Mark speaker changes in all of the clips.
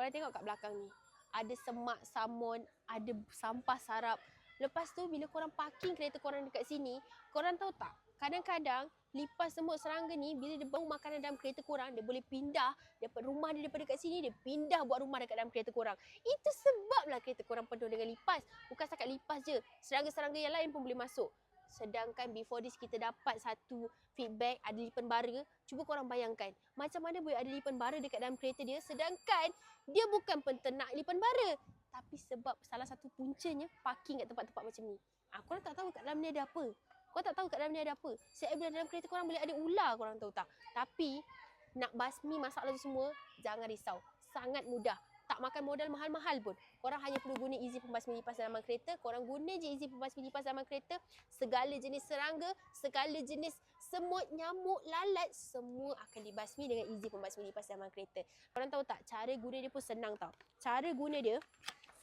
Speaker 1: Korang tengok kat belakang ni. Ada semak samun, ada sampah sarap. Lepas tu bila korang parking kereta korang dekat sini, korang tahu tak? Kadang-kadang lipas semut serangga ni bila dia bau makanan dalam kereta korang, dia boleh pindah daripada rumah dia daripada kat sini, dia pindah buat rumah dekat dalam kereta korang. Itu sebablah kereta korang penuh dengan lipas. Bukan setakat lipas je, serangga-serangga yang lain pun boleh masuk. Sedangkan before this kita dapat satu feedback ada lipan bara. Cuba korang bayangkan, macam mana boleh ada lipan bara dekat dalam kereta dia sedangkan dia bukan penternak lipan bara. Tapi sebab salah satu puncanya parking kat tempat-tempat macam ni. Korang tak tahu kat dalam ni ada apa. Korang tak tahu kat dalam ni ada apa. Saya bilang dalam kereta korang boleh ada ular, korang tahu tak? Tapi nak basmi masalah tu semua, jangan risau. Sangat mudah. Tak makan modal mahal-mahal pun. Korang hanya perlu guna Easy Pembasmi Lipas Dalaman Kereta. Korang guna je Easy Pembasmi Lipas Dalaman Kereta. Segala jenis serangga, segala jenis semut, nyamuk, lalat, semua akan dibasmi dengan Easy Pembasmi Lipas Dalaman Kereta. Korang tahu tak, cara guna dia pun senang tau. Cara guna dia,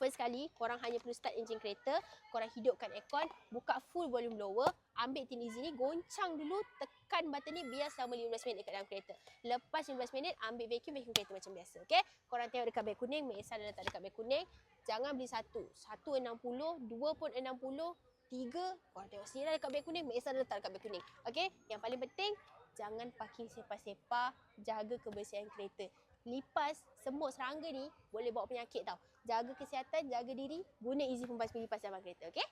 Speaker 1: first kali, korang hanya perlu start enjin kereta, korang hidupkan aircon, buka full volume blower, ambil tin Easy ni, goncang dulu, tekan button ni biar selama 15 minit dekat dalam kereta. Lepas 15 minit, ambil vacuum kereta macam biasa. Okay? Korang tengok dekat beg kuning, Mek Esa dah letak dekat beg kuning. Jangan beli satu. Satu 60, dua pun 60, tiga, korang tengok sini dah dekat beg kuning, Mek Esa dah letak dekat beg kuning. Okay? Yang paling penting, jangan parking sepah-sepah, jaga kebersihan kereta. Lipas, semut, serangga ni boleh bawa penyakit tau. Jaga kesihatan, jaga diri, guna Easy Pembasmi Lipas Dalaman Kereta. Okay?